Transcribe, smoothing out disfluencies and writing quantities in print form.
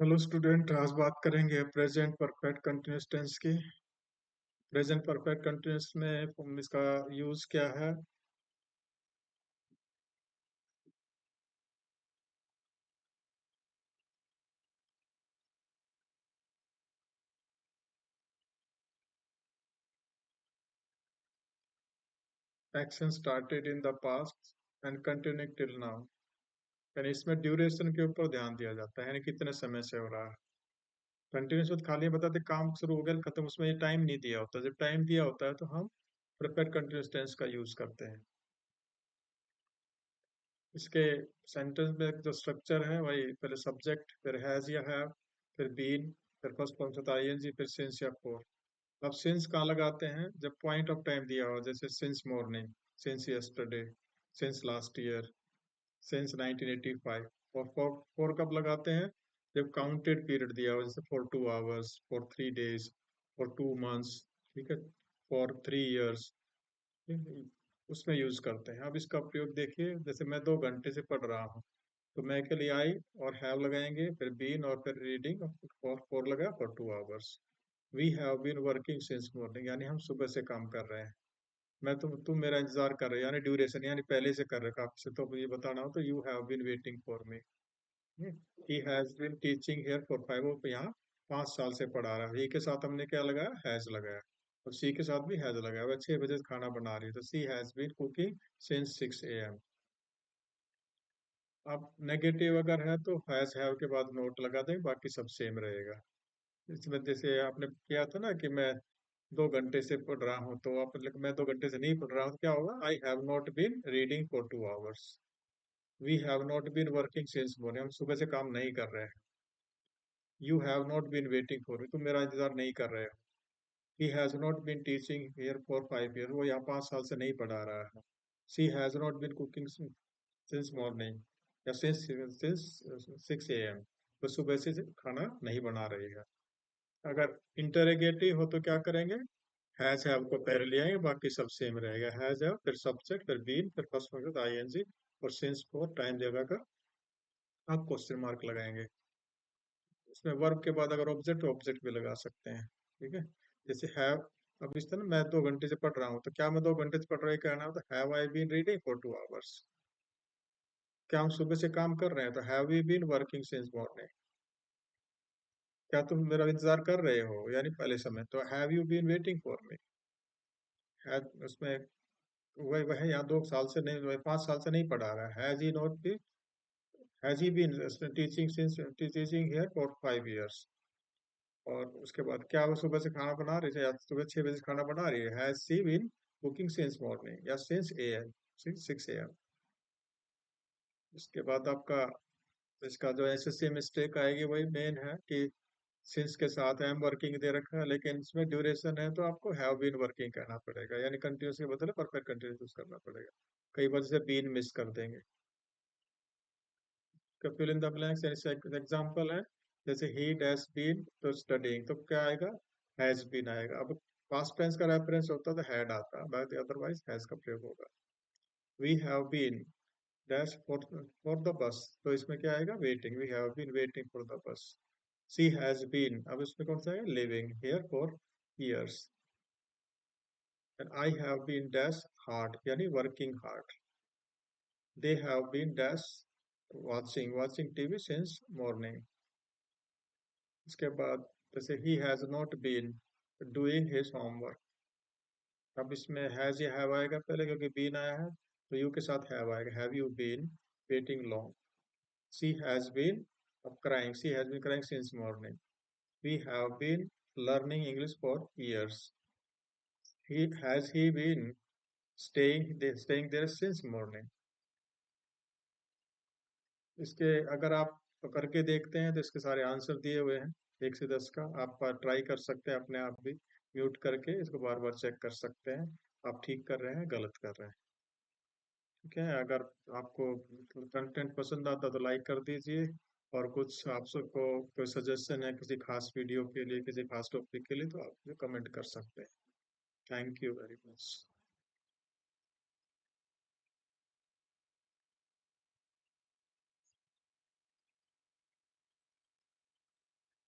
Hello student, आज बात करेंगे प्रेजेंट परफेक्ट कंटिन्यूस टेंस की। प्रेजेंट परफेक्ट कंटिन्यूस में इसका यूज क्या है? Action started in the past and continuing till now. यानी इसमें ड्यूरेशन के ऊपर ध्यान दिया जाता है, यानी कितने समय से हो रहा है। कंटिन्यूस में खाली बताते काम शुरू हो गया खत्म, उसमें ये टाइम नहीं दिया होता। जब टाइम दिया होता है तो हम परफेक्ट कंटिन्यूस टेंस का यूज करते हैं। इसके सेंटेंस में जो स्ट्रक्चर है वही पहले सब्जेक्ट, फिर हैज या हैव, फिर बीन, फिर फर्स्ट फॉर्म होता है आईएनजी, फिर सिंस या फोर। अब सिंस कहाँ लगाते हैं? जब पॉइंट ऑफ टाइम दिया हो, जैसे since morning, since yesterday, since last year, since 1985। और फॉर कब लगाते हैं? जब काउंटेड पीरियड दिया हो, जैसे for 2 hours, for 3 days, for 2 months, ठीक है, फॉर 3 ईयर्स, उसमें यूज करते हैं। अब इसका प्रयोग देखिए, जैसे मैं 2 घंटे से पढ़ रहा हूँ, तो मैं के लिए आई और हैव लगाएंगे, फिर बीन और फिर रीडिंग, और फोर लगाया for 2 hours. We have been working since morning, यानी हम सुबह से काम कर रहे हैं। मैं तुम मेरा इंतजार कर रहे हो, यानी ड्यूरेशन, यानी पहले से कर रखा आपसे, तो ये बताना हो तो you have been waiting for me. He has been teaching here for 5, वो यहाँ 5 साल से पढ़ा रहा है। ही के साथ हमने क्या लगाया? हैज लगाया। और सी के साथ भी हैज लगाया। वह 6 बजे खाना बना रही है, तो she has been cooking since 6 AM। अब नेगेटिव अगर है तो हैज हैव के बाद नोट लगा देंगे, बाकी सब सेम रहेगा। इसमें जैसे आपने किया था ना कि मैं 2 घंटे से पढ़ रहा हूँ, तो आप मैं 2 घंटे से नहीं पढ़ रहा हूँ, क्या होगा? I have not been reading for 2 hours. We have not been working since morning, हम सुबह से काम नहीं कर रहे हैं। You have not been waiting for me, तुम मेरा इंतजार नहीं कर रहे हो। He has not been teaching here for 5 year, वो यहाँ 5 साल से नहीं पढ़ा रहा है। She has not been cooking since morning, या सिंस सिंस 6 AM, तो सुबह से खाना नहीं बना रही है। अगर इंटरोगेटिव हो तो क्या करेंगे? हैज हैव को पहले ले आएंगे, बाकी सब सेम रहेगा। हैज हैव, फिर सब्जेक्ट, फिर बीन, फिर फर्स्ट फॉर्म आईएनजी, और सिंस फॉर टाइम जगह का आप क्वेश्चन मार्क लगाएंगे। उसमें वर्ब के बाद अगर ऑब्जेक्ट, ऑब्जेक्ट भी लगा सकते हैं, ठीक है। जैसे हैव, अब इस तरह मैं 2 घंटे से पढ़ रहा हूँ, तो क्या मैं 2 घंटे से पढ़ रहा हूँ कहना होता है have I been reading for 2 hours. क्या हम सुबह से काम कर रहे हैं? तो have we been working since morning. क्या तुम मेरा इंतजार कर रहे हो, यानी पहले समय, तो have you been waiting for me. है उसमें वही वह यहाँ 2 साल से नहीं, वही 5 साल से नहीं पढ़ा रहा है। Has he not be, has he been teaching since teaching here for 5 years. और उसके बाद क्या वो सुबह से खाना बना रही है, या सुबह 6 बजे खाना बना रही है? Has she been cooking since morning, या सिंस AM, सिंस 6 AM। उसके बाद आपका इसका जो एसएससी मिस्टेक आएगी वही मेन है कि सिंस के साथ एम वर्किंग दे रखा है, लेकिन इसमें ड्यूरेशन है तो आपको हैव बीन वर्किंग कहना पड़ेगा, यानी कंटिन्यूस के बदले परफेक्ट कंटिन्यूस यूज करना पड़ेगा। कई बार से बीन मिस कर देंगे। Fill in the blanks, example है, जैसे ही डैश बीन तो स्टडिंग, तो क्या आएगा? हैज बीन आएगा। अब पास्ट टेंस का रेफरेंस होता तो हैड आता, बाकी अदरवाइज हैज का प्रयोग होगा। We have been dash for the bus, तो इसमें क्या आएगा? Waiting, we have been waiting for the bus. She has been, अब इसमें कौन सा है? Living here for years. And I have been dash hard, यानी working hard. They have been dash watching TV since morning. इसके बाद जैसे he has not been doing his homework. अब इसमें हैज या हैव आएगा पहले, क्योंकि बीन आया है, तो यू के साथ हैव आएगा। Have you been waiting long? She has been, अब crying, she has been crying since morning. We have been learning English for years. He been staying there since morning. इसके अगर आप करके देखते हैं तो इसके सारे आंसर दिए हुए हैं, 1 से 10 का। आप ट्राई कर सकते हैं अपने आप भी, म्यूट करके इसको बार बार चेक कर सकते हैं, आप ठीक कर रहे हैं गलत कर रहे हैं। ठीक है, अगर आपको कंटेंट पसंद आता तो लाइक कर दीजिए, और कुछ आप सबको कोई सजेशन है किसी खास वीडियो के लिए, किसी खास टॉपिक के लिए, तो आप कमेंट कर सकते हैं। Thank you very much.